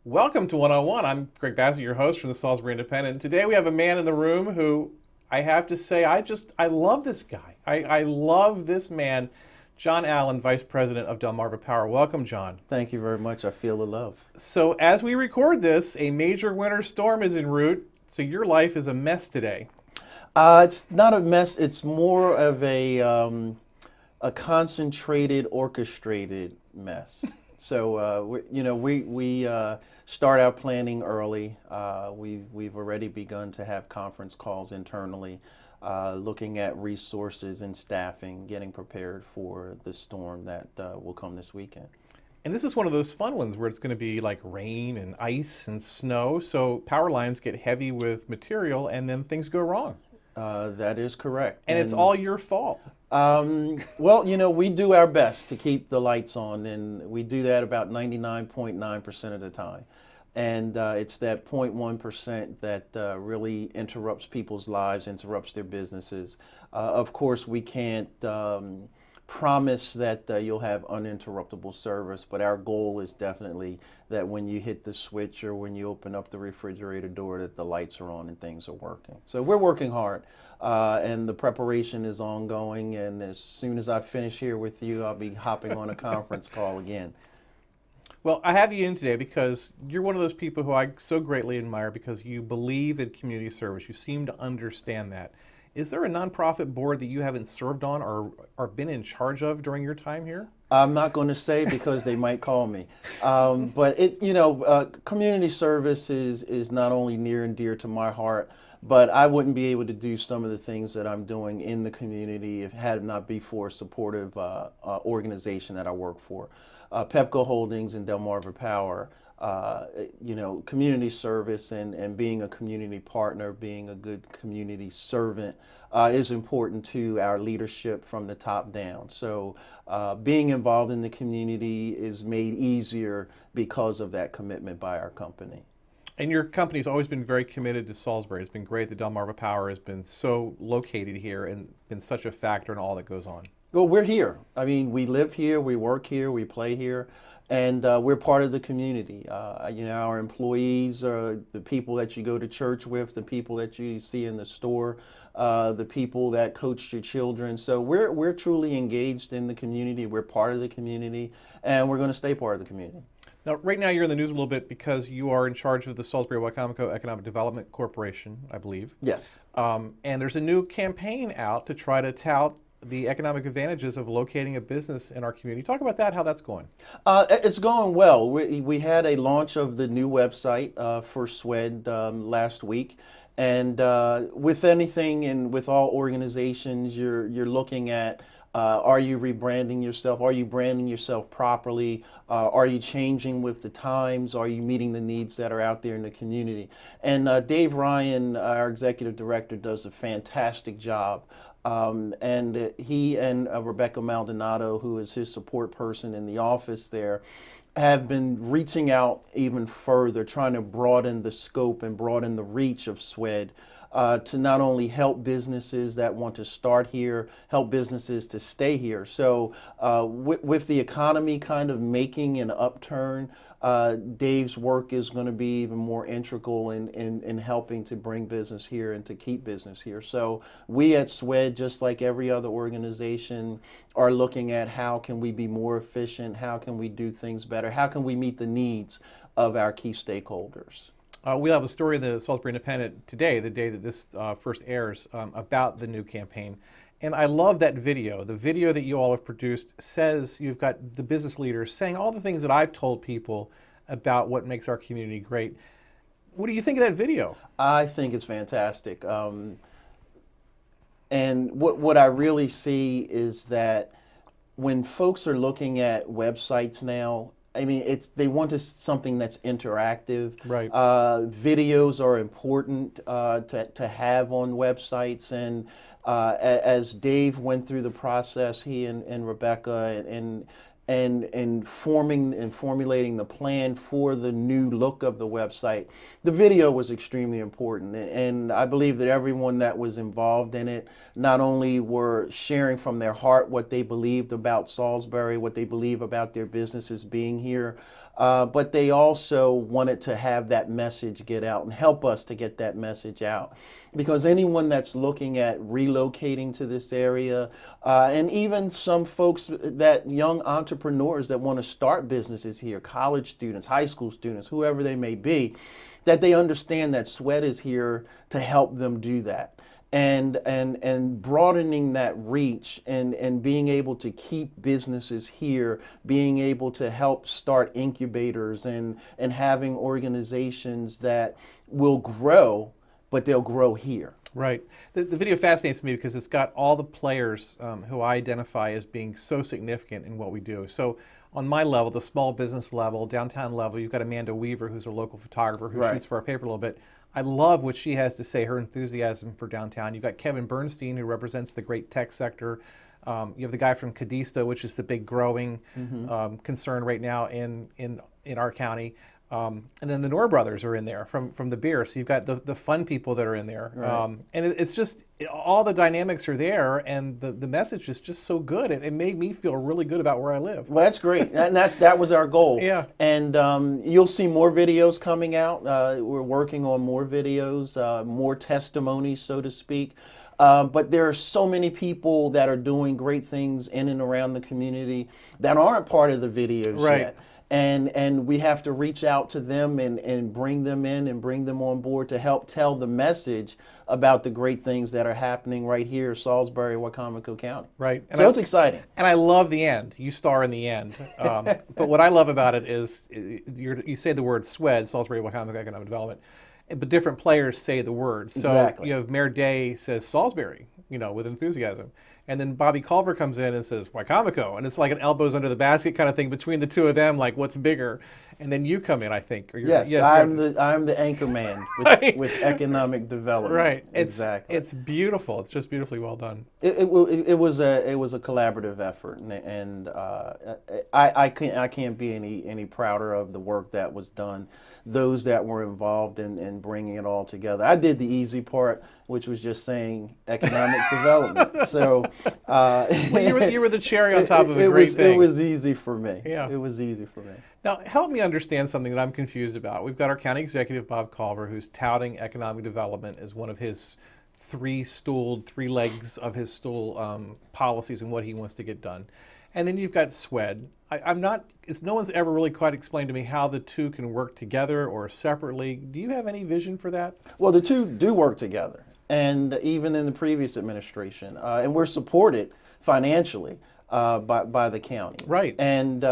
Welcome to One on One. I'm Greg Bassett, your host from the Salisbury Independent. Today we have a man in the room who I have to say, I love this guy. I love this man, John Allen, Vice President of Delmarva Power. Welcome, John. Thank you very much. I feel the love. So as we record this, a major winter storm is en route. So your life is a mess today. It's not a mess. It's more of a concentrated, orchestrated mess. So we start our planning early. We've already begun to have conference calls internally, looking at resources and staffing, getting prepared for the storm that will come this weekend. And this is one of those fun ones where it's going to be like rain and ice and snow. So power lines get heavy with material and then things go wrong. That is correct. And it's all your fault. Well, we do our best to keep the lights on, and we do that about 99.9% of the time. And it's that 0.1% that really interrupts people's lives, interrupts their businesses. Of course, we can't promise that you'll have uninterruptible service, but our goal is definitely that when you hit the switch or when you open up the refrigerator door, that the lights are on and things are working. So we're working hard, and the preparation is ongoing, and as soon as I finish here with you, I'll be hopping on a conference call again. Well, I have you in today because you're one of those people who I so greatly admire because you believe in community service. You seem to understand that. Is there a nonprofit board that you haven't served on or been in charge of during your time here? I'm not going to say because they might call me. But community service is not only near and dear to my heart, but I wouldn't be able to do some of the things that I'm doing in the community if it had not been for a supportive organization that I work for. Pepco Holdings and Delmarva Power. Community service and being a community partner, being a good community servant is important to our leadership from the top down. So being involved in the community is made easier because of that commitment by our company. And your company's always been very committed to Salisbury. It's been great that Delmarva Power has been so located here and been such a factor in all that goes on. Well, we're here. I mean, we live here, we work here, we play here. And we're part of the community. Our employees are the people that you go to church with, the people that you see in the store, the people that coach your children. So we're truly engaged in the community. We're part of the community, and we're going to stay part of the community. Now, right now you're in the news a little bit because you are in charge of the Salisbury-Wicomico Economic Development Corporation, I believe. Yes. And there's a new campaign out to try to tout the economic advantages of locating a business in our community. Talk about that, how that's going. It's going well. We had a launch of the new website for SWED last week. And with anything and with all organizations, you're looking at are you rebranding yourself? Are you branding yourself properly? Are you changing with the times? Are you meeting the needs that are out there in the community? And Dave Ryan, our executive director, does a fantastic job. And he and Rebecca Maldonado, who is his support person in the office there, have been reaching out even further, trying to broaden the scope and broaden the reach of SWED to not only help businesses that want to start here, help businesses to stay here. So with the economy kind of making an upturn, Dave's work is going to be even more integral in helping to bring business here and to keep business here. So we at SWED, just like every other organization, are looking at how can we be more efficient, how can we do things better, how can we meet the needs of our key stakeholders. We'll have a story in the Salisbury Independent today, the day that this first airs, about the new campaign. And I love that video. The video that you all have produced says you've got the business leaders saying all the things that I've told people about what makes our community great. What do you think of that video? I think it's fantastic. And what I really see is that when folks are looking at websites now, I mean, they want something that's interactive. Right. Videos are important to have on websites, and as Dave went through the process, he and Rebecca and forming and formulating the plan for the new look of the website, the video was extremely important. And I believe that everyone that was involved in it not only were sharing from their heart what they believed about Salisbury, what they believe about their businesses being here, but they also wanted to have that message get out and help us to get that message out. Because anyone that's looking at relocating to this area, and even some folks, that young entrepreneurs that want to start businesses here, college students, high school students, whoever they may be, that they understand that SWED is here to help them do that. And broadening that reach and being able to keep businesses here, being able to help start incubators and having organizations that will grow, but they'll grow here. Right. The video fascinates me because it's got all the players who I identify as being so significant in what we do. So on my level, the small business level, downtown level, you've got Amanda Weaver, who's a local photographer who shoots for our paper a little bit. I love what she has to say, her enthusiasm for downtown. You've got Kevin Bernstein, who represents the great tech sector. You have the guy from Cadista, which is the big growing concern right now in our county. And then the Knorr brothers are in there from the beer. So you've got the fun people that are in there. Right. And it's just, all the dynamics are there, and the message is just so good. It made me feel really good about where I live. Well, that's great. And that was our goal. Yeah. And you'll see more videos coming out. We're working on more videos, more testimonies, so to speak. But there are so many people that are doing great things in and around the community that aren't part of the videos yet. And we have to reach out to them and bring them in and bring them on board to help tell the message about the great things that are happening right here, Salisbury, Wicomico County. Right. And So it's exciting. And I love the end. You star in the end. But what I love about it is you say the word SWED, Salisbury Wicomico Economic Development, but different players say the words. So Exactly. you have Mayor Day says Salisbury, with enthusiasm. And then Bobby Culver comes in and says Wicomico, and it's like an elbows under the basket kind of thing between the two of them, like what's bigger. And then you come in, I think. Yes, I'm the anchor man with economic development. Right. Exactly. It's beautiful. It's just beautifully well done. It was a collaborative effort, and I can't be any prouder of the work that was done. Those that were involved in bringing it all together. I did the easy part, which was just saying economic development. So well, you were the cherry on top of a great thing. It was easy for me. Yeah. It was easy for me. Now, help me understand something that I'm confused about. We've got our county executive, Bob Culver, who's touting economic development as one of his three legs of his stool policies and what he wants to get done. And then you've got SWED. No one's ever really quite explained to me how the two can work together or separately. Do you have any vision for that? Well, the two do work together, and even in the previous administration, and we're supported financially by the county. Right. And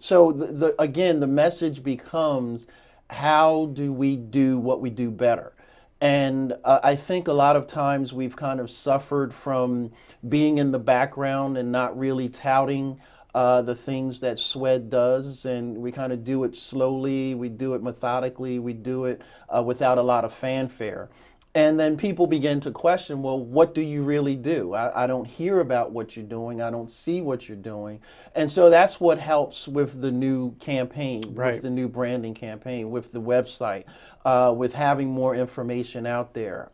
so again, the message becomes, how do we do what we do better? And I think a lot of times we've kind of suffered from being in the background and not really touting the things that SWED does, and we kind of do it slowly, we do it methodically, we do it without a lot of fanfare. And then people begin to question, well, what do you really do? I don't hear about what you're doing. I don't see what you're doing. And so that's what helps with the new campaign, with the new branding campaign, with the website, with having more information out there,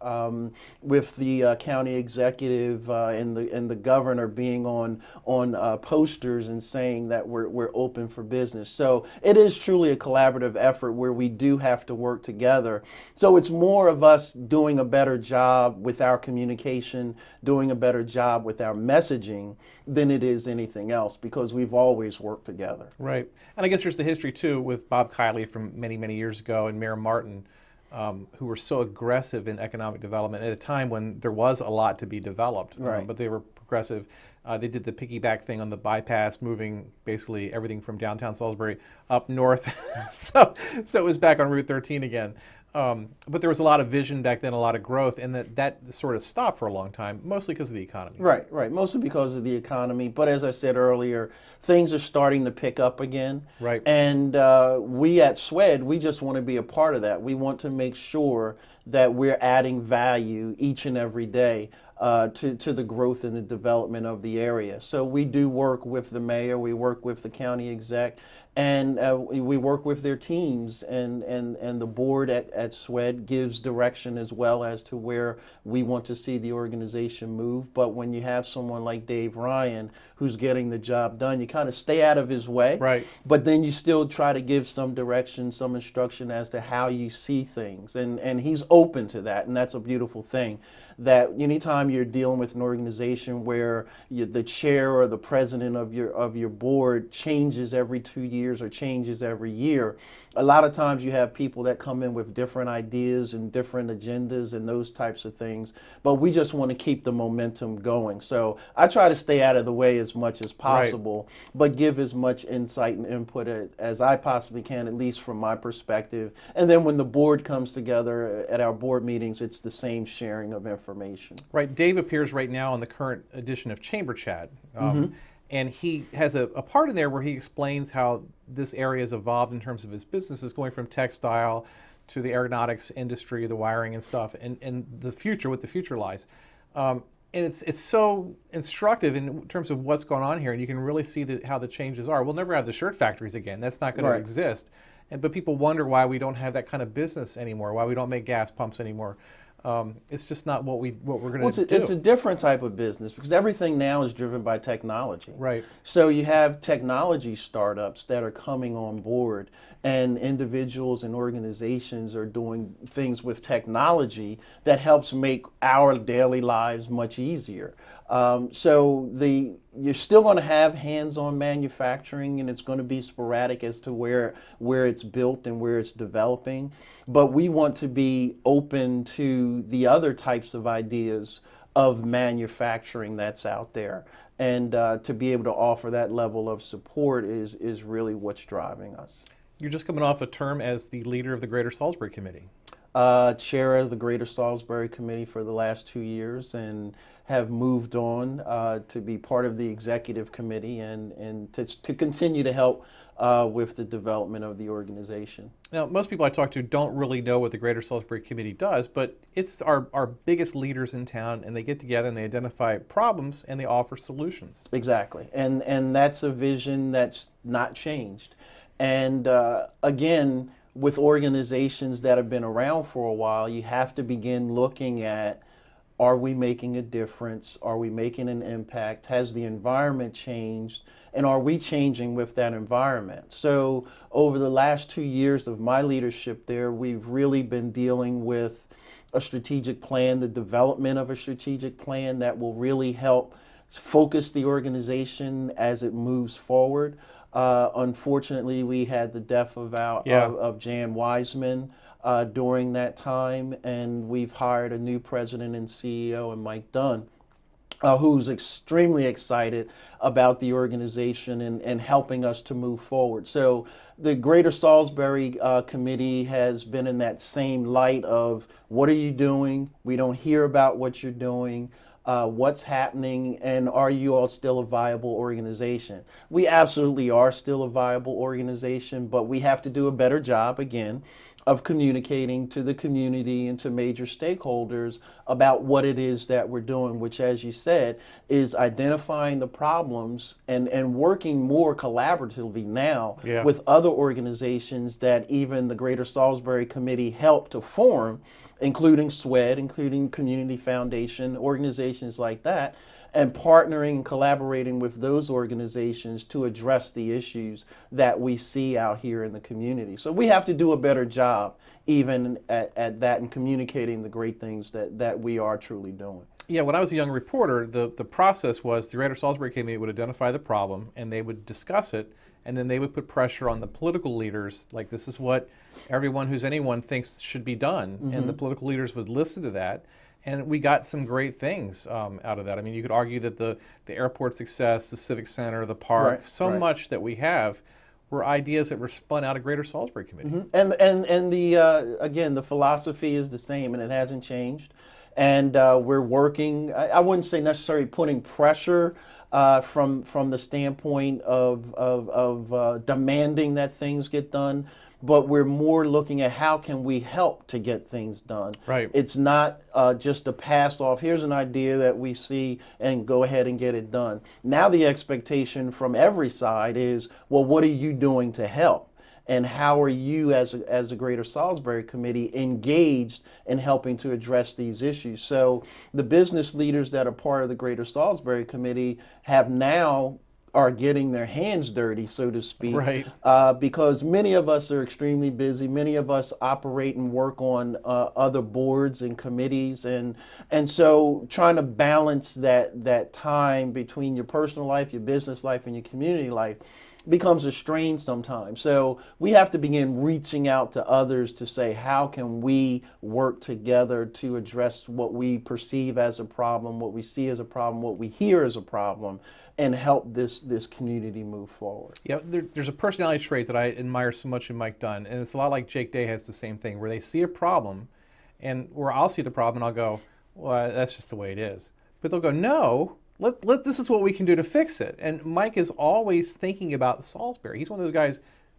with the county executive and the governor being on posters and saying that we're open for business. So it is truly a collaborative effort where we do have to work together. So it's more of us doing a better job with our communication, doing a better job with our messaging than it is anything else, because we've always worked together. Right. And I guess there's the history too with Bob Kiley from many, many years ago and Mayor Martin, who were so aggressive in economic development at a time when there was a lot to be developed, but they were progressive. They did the piggyback thing on the bypass, moving basically everything from downtown Salisbury up north. so it was back on Route 13 again. But there was a lot of vision back then, a lot of growth, and that sort of stopped for a long time, mostly because of the economy. Right, right. Mostly because of the economy. But as I said earlier, things are starting to pick up again. Right. And we at SWED, we just want to be a part of that. We want to make sure that we're adding value each and every day to the growth and the development of the area. So we do work with the mayor, we work with the county exec, and we work with their teams, and the board at SWED gives direction as well as to where we want to see the organization move. But when you have someone like Dave Ryan who's getting the job done, you kind of stay out of his way, Right. but then you still try to give some direction, some instruction as to how you see things, and he's open to that, and that's a beautiful thing. That anytime you're dealing with an organization where the chair or the president of your board changes every 2 years or changes every year, a lot of times you have people that come in with different ideas and different agendas and those types of things. But we just want to keep the momentum going. So I try to stay out of the way as much as possible, but give as much insight and input as I possibly can, at least from my perspective. And then when the board comes together at our board meetings, it's the same sharing of information. Right. Dave appears right now on the current edition of Chamber Chat. And he has a part in there where he explains how this area has evolved in terms of his businesses, going from textile to the aeronautics industry, the wiring and stuff, and the future, what the future lies. And it's so instructive in terms of what's going on here, and you can really see how the changes are. We'll never have the shirt factories again. That's not going to exist. But people wonder why we don't have that kind of business anymore, why we don't make gas pumps anymore. It's just not what we're going to do. It's a different type of business because everything now is driven by technology. Right. So you have technology startups that are coming on board, and individuals and organizations are doing things with technology that helps make our daily lives much easier. You're still going to have hands-on manufacturing, and it's going to be sporadic as to where it's built and where it's developing. But we want to be open to the other types of ideas of manufacturing that's out there. And to be able to offer that level of support is really what's driving us. You're just coming off a term as the leader of the Greater Salisbury Committee. Chair of the Greater Salisbury Committee for the last 2 years, and have moved on to be part of the executive committee and to continue to help with the development of the organization. Now, most people I talk to don't really know what the Greater Salisbury Committee does, but it's our biggest leaders in town, and they get together and they identify problems and they offer solutions. Exactly, and that's a vision that's not changed. And again, with organizations that have been around for a while, you have to begin looking at, are we making a difference? Are we making an impact? Has the environment changed? And are we changing with that environment? So over the last 2 years of my leadership there, we've really been dealing with a strategic plan, the development of a strategic plan that will really help focus the organization as it moves forward. Unfortunately, we had the death of Jan Wiseman during that time, and we've hired a new president and CEO in Mike Dunn, who's extremely excited about the organization and helping us to move forward. So the Greater Salisbury Committee has been in that same light of, what are you doing? We don't hear about what you're doing. What's happening, and are you all still a viable organization? We absolutely are still a viable organization, but we have to do a better job, again, of communicating to the community and to major stakeholders about what it is that we're doing, which, as you said, is identifying the problems and working more collaboratively now with other organizations that even the Greater Salisbury Committee helped to form, including SWED, including Community Foundation, organizations like that, and partnering and collaborating with those organizations to address the issues that we see out here in the community. So we have to do a better job even at that and communicating the great things that we are truly doing. Yeah, when I was a young reporter, the process was the Greater Salisbury Committee would identify the problem and they would discuss it, and then they would put pressure on the political leaders, like, this is what everyone who's anyone thinks should be done. And the political leaders would listen to that. And we got some great things out of that. I mean, you could argue that the airport success, the Civic Center, the park, much that we have were ideas that were spun out of Greater Salisbury Committee. And the again, the philosophy is the same, and it hasn't changed. And we're working. I wouldn't say necessarily putting pressure from the standpoint of demanding that things get done, but we're more looking at how can we help to get things done. Right. It's not just a pass off. Here's an idea that we see and go ahead and get it done. Now the expectation from every side is, well, what are you doing to help? And how are you as a Greater Salisbury Committee engaged in helping to address these issues? So the business leaders that are part of the Greater Salisbury Committee are getting their hands dirty, so to speak, Right. because many of us are extremely busy. Many of us operate and work on other boards and committees, and so trying to balance that time between your personal life, your business life, and your community life becomes a strain sometimes. So we have to begin reaching out to others to say, how can we work together to address what we perceive as a problem, what we see as a problem, what we hear as a problem, and help this community move forward. Yeah, there's a personality trait that I admire so much in Mike Dunn, and it's a lot like Jake Day has the same thing, where they see a problem, and where I'll see the problem and I'll go, well, that's just the way it is. But they'll go, no, this is what we can do to fix it. And Mike is always thinking about Salisbury. He's one of those guys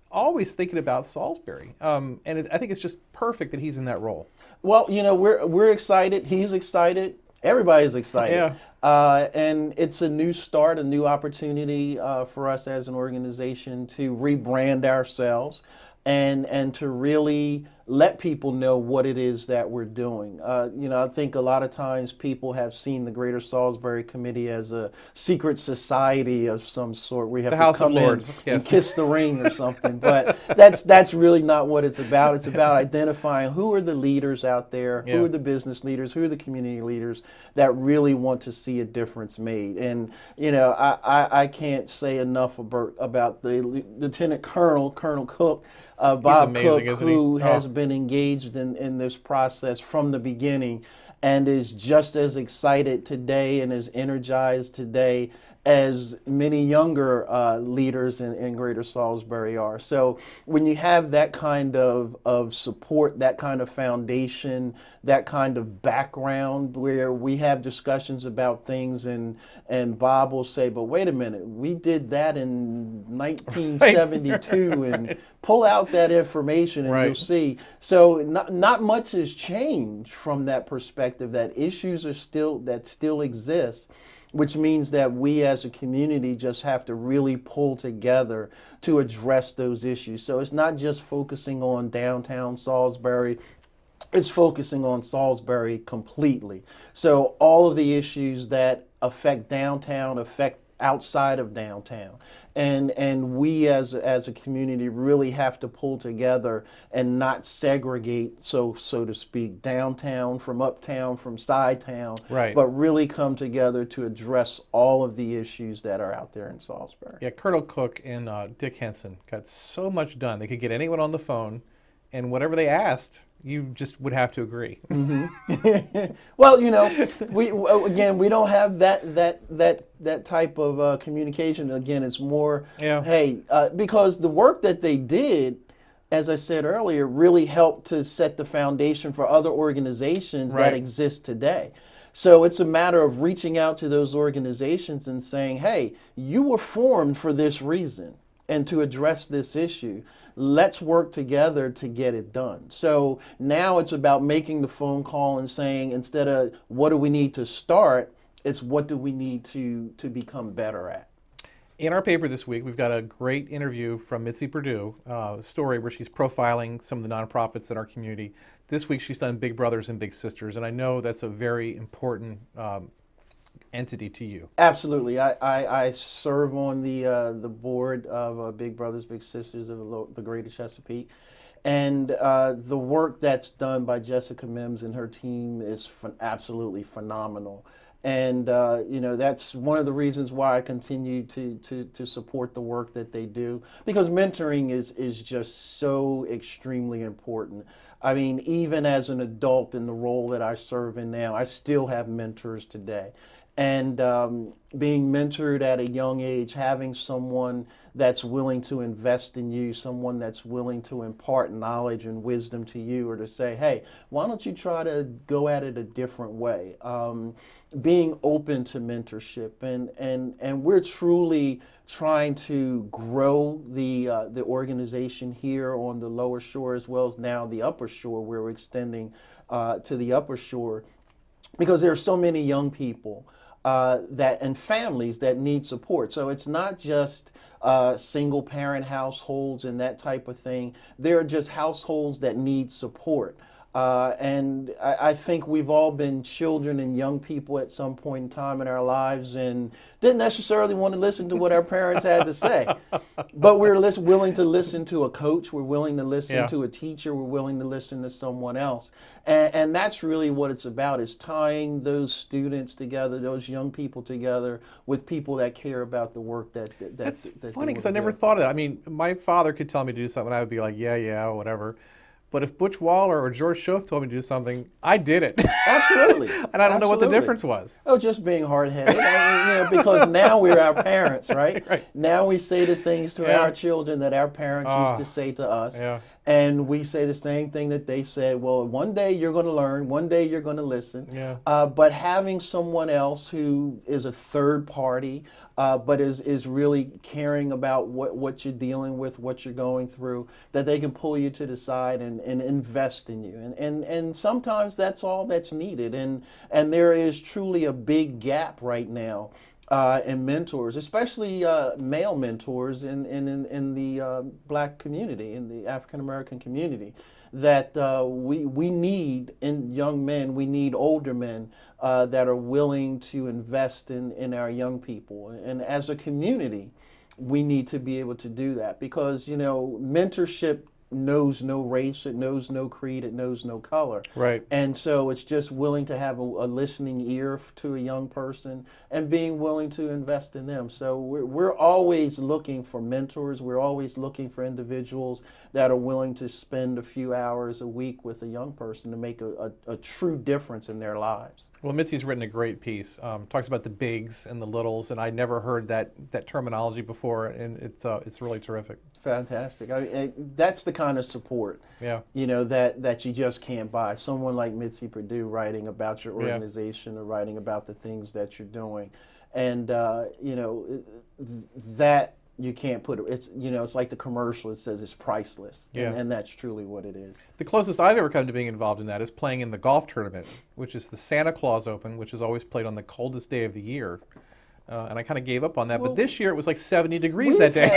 always thinking about Salisbury. I think it's just perfect that he's in that role. Well, we're excited. He's excited. Everybody's excited. Yeah. And it's a new start, a new opportunity for us as an organization to rebrand ourselves and to really let people know what it is that we're doing. I think a lot of times people have seen the Greater Salisbury Committee as a secret society of some sort. We have The to House of come in Lords, and yes. kiss the ring or something. But that's really not what it's about. It's about identifying who are the leaders out there, Yeah. who are the business leaders, who are the community leaders that really want to see a difference made. And I can't say enough about the Lieutenant Colonel Cook. Bob amazing, Cook, isn't he? who has Oh. been engaged in this process from the beginning and is just as excited today and as energized today as many younger leaders in Greater Salisbury are. So when you have that kind of support, that kind of foundation, that kind of background where we have discussions about things and Bob will say, but wait a minute, we did that in 1972 and pull out that information and Right. you'll see. So not much has changed from that perspective, that issues are still exist, which means that we as a community just have to really pull together to address those issues. So it's not just focusing on downtown Salisbury, it's focusing on Salisbury completely. So all of the issues that affect downtown affect outside of downtown. And we as a community really have to pull together and not segregate, so to speak, downtown from uptown, from side town, Right. but really come together to address all of the issues that are out there in Salisbury. Yeah, Colonel Cook and Dick Henson got so much done. They could get anyone on the phone, and whatever they asked, you just would have to agree. Well, we don't have that type of communication. Again, it's more, Yeah. hey, because the work that they did, as I said earlier, really helped to set the foundation for other organizations Right. that exist today. So it's a matter of reaching out to those organizations and saying, hey, you were formed for this reason and to address this issue. Let's work together to get it done. So now it's about making the phone call and saying, instead of what do we need to start, it's what do we need to become better at. In our paper this week, we've got a great interview from Mitzi Perdue, story where she's profiling some of the nonprofits in our community. This week, she's done Big Brothers and Big Sisters, and I know that's a very important entity to you. Absolutely. I serve on the board of Big Brothers Big Sisters of the Greater Chesapeake. And the work that's done by Jessica Mims and her team is absolutely phenomenal. And that's one of the reasons why I continue to support the work that they do, because mentoring is just so extremely important. I mean, even as an adult in the role that I serve in now, I still have mentors today. and being mentored at a young age, having someone that's willing to invest in you, someone that's willing to impart knowledge and wisdom to you, or to say, hey, why don't you try to go at it a different way? Being open to mentorship, and we're truly trying to grow the organization here on the Lower Shore, as well as now the Upper Shore, where we're extending to the Upper Shore, because there are so many young people that and families that need support. So it's not just single parent households and that type of thing. There are just households that need support. And I think we've all been children and young people at some point in time in our lives and didn't necessarily want to listen to what our parents had to say. But we're willing to listen to a coach, we're willing to listen to a teacher, we're willing to listen to someone else. And that's really what it's about, is tying those students together, those young people together with people that care about the work That's that funny, because they I never do. thought of that. I mean, my father could tell me to do something, and I would be like, yeah, whatever. But if Butch Waller or George Schoaf told me to do something, I did it. Absolutely. And I don't know what the Absolutely. difference was. Oh, just being hard-headed. Because now we're our parents, right? Right. Now we say the things to Yeah. our children that our parents used to say to us. Yeah. And we say the same thing that they said. Well, one day you're going to learn. One day you're going to listen. Yeah. But having someone else who is a third party, but is really caring about what you're dealing with, what you're going through, that they can pull you to the side and invest in you. And sometimes that's all that's needed. And there is truly a big gap right now and mentors, especially male mentors in the black community, in the African American community, that we need in young men, we need older men that are willing to invest in our young people. And as a community, we need to be able to do that, because, mentorship knows no race, it knows no creed, it knows no color. Right. And so it's just willing to have a listening ear to a young person and being willing to invest in them. So we're always looking for mentors. We're always looking for individuals that are willing to spend a few hours a week with a young person to make a true difference in their lives. Well, Mitzi's written a great piece. Talks about the bigs and the littles, and I never heard that terminology before, and it's really terrific. Fantastic. That's the kind of support, Yeah. that you just can't buy. Someone like Mitzi Perdue writing about your organization or writing about the things that you're doing, and that you can't put it. It's like the commercial. It says it's priceless, and that's truly what it is. The closest I've ever come to being involved in that is playing in the golf tournament, which is the Santa Claus Open, which is always played on the coldest day of the year. And I kind of gave up on that. Well, but this year it was like 70 degrees that day.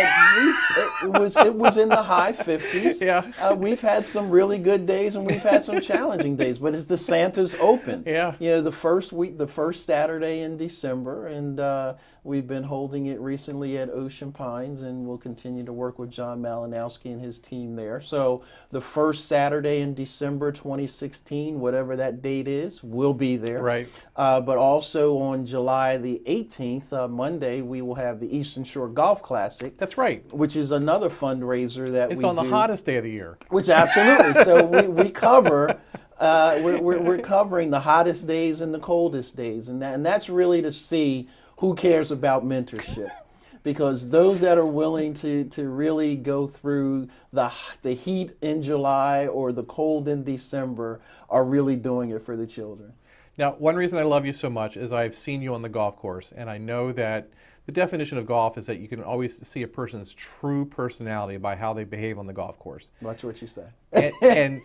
It was in the high 50s. Yeah. We've had some really good days and we've had some challenging days, but it's the Santa's Open. Yeah. The first Saturday in December, and we've been holding it recently at Ocean Pines, and we'll continue to work with John Malinowski and his team there. So the first Saturday in December 2016, whatever that date is, we'll be there. Right. But also on July the 18th, Monday, we will have the Eastern Shore Golf Classic. That's right. Which is another fundraiser that It's we on the do. hottest day of the year. Which absolutely. So we cover. We're covering the hottest days and the coldest days, and that's really to see who cares about mentorship. Because those that are willing to really go through the heat in July or the cold in December are really doing it for the children. Now, one reason I love you so much is I've seen you on the golf course, and I know that the definition of golf is that you can always see a person's true personality by how they behave on the golf course. Watch what you say. And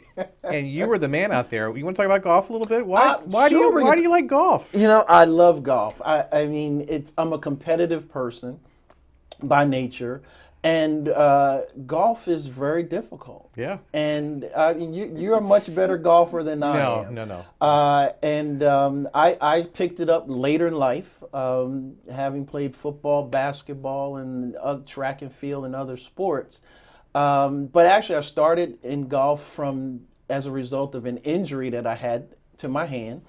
you were the man out there. You want to talk about golf a little bit? Why do you like golf? I love golf. I mean, I'm a competitive person by nature, and golf is very difficult. Yeah. And you're a much better golfer than I am. No. I picked it up later in life, having played football, basketball, and track and field and other sports. But actually, I started in golf as a result of an injury that I had to my hand.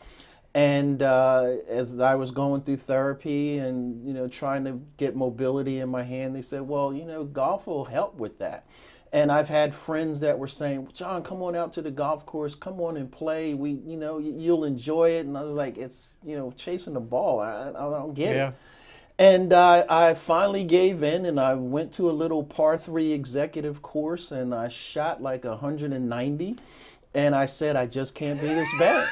And as I was going through therapy and trying to get mobility in my hand, they said, well, golf will help with that. And I've had friends that were saying, John, come on out to the golf course, come on and play. You'll enjoy it. And I was like, it's, chasing the ball. I don't get Yeah. it. And I finally gave in, and I went to a little par 3 executive course, and I shot like 190. And I said, I just can't be this bad.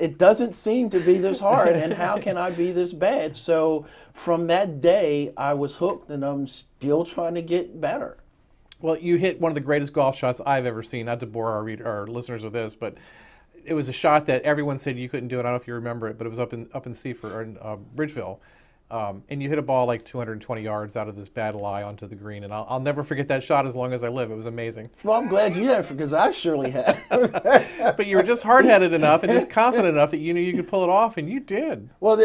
It doesn't seem to be this hard, and how can I be this bad? So from that day, I was hooked, and I'm still trying to get better. Well, you hit one of the greatest golf shots I've ever seen. Not to bore our listeners with this, but it was a shot that everyone said you couldn't do it. I don't know if you remember it, but it was up in Seaford or in Bridgeville, and you hit a ball like 220 yards out of this bad lie onto the green, and I'll never forget that shot as long as I live. It was amazing. Well, I'm glad you have, because I surely have. But you were just hard-headed enough and just confident enough that you knew you could pull it off, and you did. Well,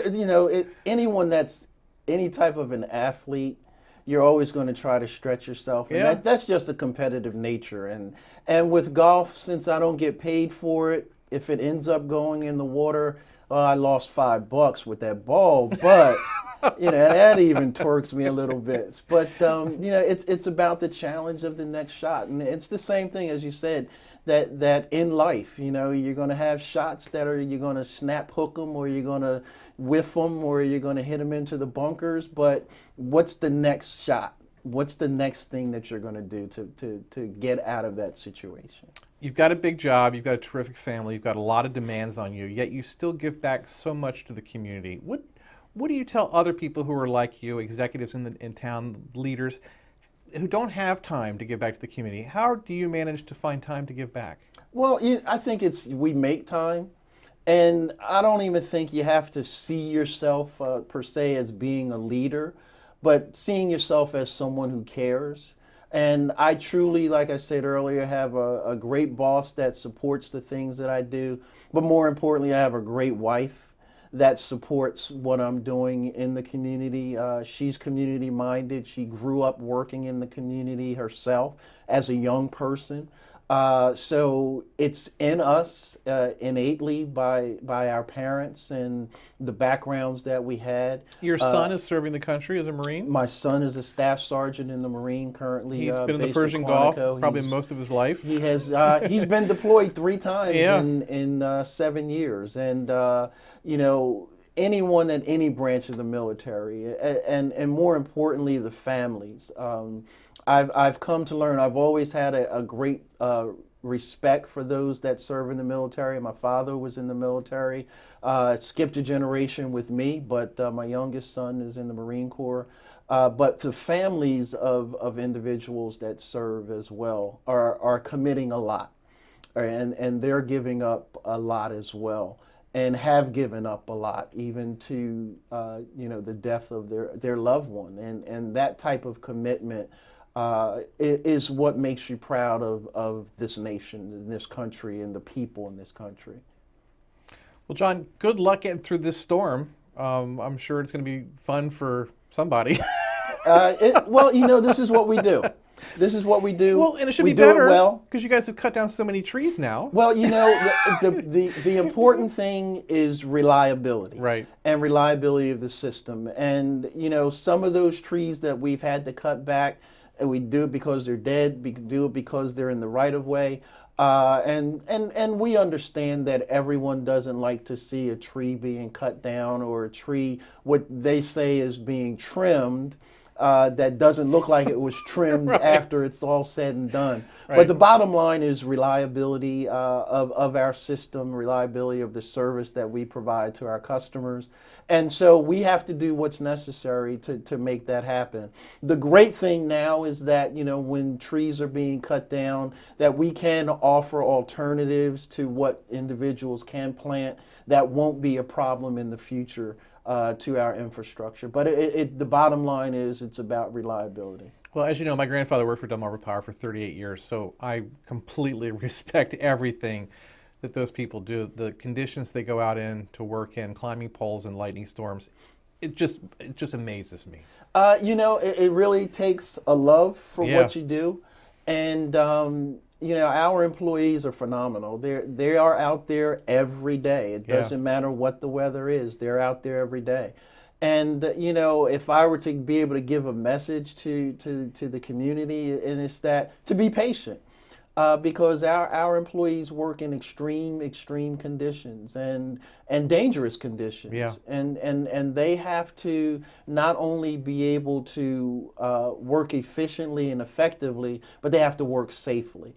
anyone that's any type of an athlete, you're always going to try to stretch yourself. And Yeah. that's just a competitive nature. And with golf, since I don't get paid for it, if it ends up going in the water, I lost $5 with that ball, but that even twerks me a little bit. But it's about the challenge of the next shot, and it's the same thing as you said. That in life, you're going to have shots that you're going to snap hook them, or you're going to whiff them, or you're going to hit them into the bunkers. But what's the next shot? What's the next thing that you're going to do to get out of that situation? You've got a big job, you've got a terrific family, you've got a lot of demands on you, yet you still give back so much to the community. What do you tell other people who are like you, executives in town, leaders, who don't have time to give back to the community? How do you manage to find time to give back? Well, I think we make time, and I don't even think you have to see yourself per se as being a leader, but seeing yourself as someone who cares. And I truly, like I said earlier, have a great boss that supports the things that I do, but more importantly, I have a great wife that supports what I'm doing in the community. She's community minded. She grew up working in the community herself as a young person. So it's in us innately by our parents and the backgrounds that we had. Your son is serving the country as a Marine? My son is a staff sergeant in the Marine currently. He's been in the based Persian Quantico. Gulf probably most of his life. He has. He's been deployed 3 times Yeah. in 7 years, and anyone in any branch of the military, and more importantly, the families. I've come to learn. I've always had a great respect for those that serve in the military. My father was in the military. Skipped a generation with me, but my youngest son is in the Marine Corps. But the families of individuals that serve as well are committing a lot, and they're giving up a lot as well, and have given up a lot, even to the death of their loved one, and that type of commitment is what makes you proud of this nation, and this country, and the people in this country. Well, John, good luck getting through this storm. I'm sure it's going to be fun for somebody. This is what we do. This is what we do. Well, and it should we be do better it well. because you guys have cut down so many trees now. Well, the important thing is reliability. Right. And reliability of the system. And, some of those trees that we've had to cut back, and we do it because they're dead, we do it because they're in the right of way. And we understand that everyone doesn't like to see a tree being cut down, or a tree, what they say is being trimmed, that doesn't look like it was trimmed Right. after it's all said and done. Right. But the bottom line is reliability of our system, reliability of the service that we provide to our customers. And so we have to do what's necessary to make that happen. The great thing now is that, when trees are being cut down, that we can offer alternatives to what individuals can plant that won't be a problem in the future to our infrastructure. But the bottom line is it's about reliability. Well, as you know, my grandfather worked for Delmarva Power for 38 years, so I completely respect everything that those people do. The conditions they go out in to work in, climbing poles and lightning storms, it just amazes me. It really takes a love for Yeah. what you do, and our employees are phenomenal. They are out there every day. It Yeah. doesn't matter what the weather is. They're out there every day. And you know, if I were to be able to give a message to the community, and it's that to be patient, because our employees work in extreme conditions and dangerous conditions, Yeah. and they have to not only be able to work efficiently and effectively, but they have to work safely.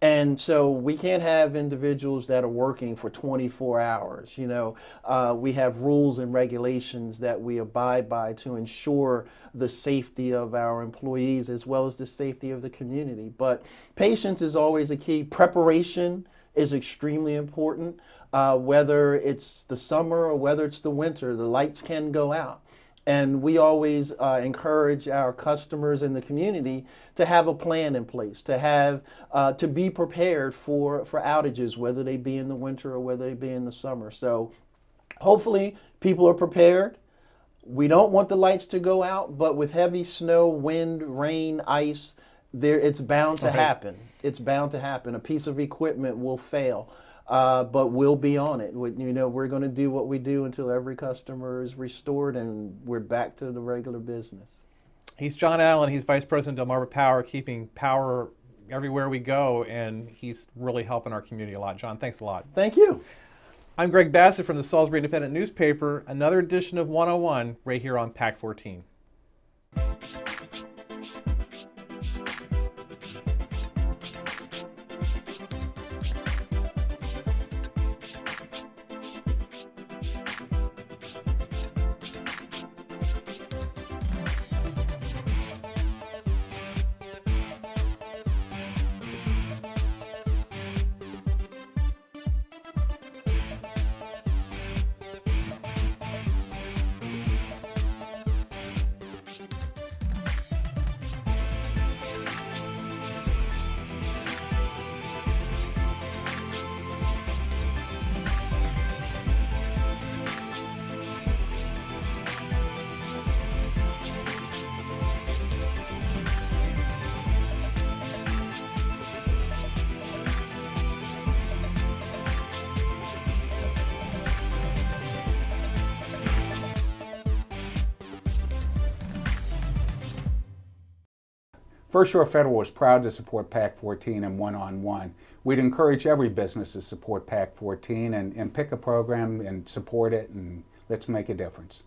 And so we can't have individuals that are working for 24 hours. You know, we have rules and regulations that we abide by to ensure the safety of our employees as well as the safety of the community. But patience is always a key. Preparation is extremely important. Whether it's the summer or whether it's the winter, the lights can go out. And we always encourage our customers in the community to have a plan in place, to have to be prepared for outages, whether they be in the winter or whether they be in the summer. So hopefully people are prepared. We don't want the lights to go out, but with heavy snow, wind, rain, ice, it's bound to Right. happen. It's bound to happen. A piece of equipment will fail. But we'll be on it. You know, we're going to do what we do until every customer is restored and we're back to the regular business. He's John Allen. He's Vice President of Delmarva Power, keeping power everywhere we go, and he's really helping our community a lot. John, thanks a lot. Thank you. I'm Greg Bassett from the Salisbury Independent Newspaper. Another edition of 101 right here on PAC 14. First Shore Federal is proud to support PAC 14 and one-on-one. We'd encourage every business to support PAC 14 and pick a program and support it, and let's make a difference.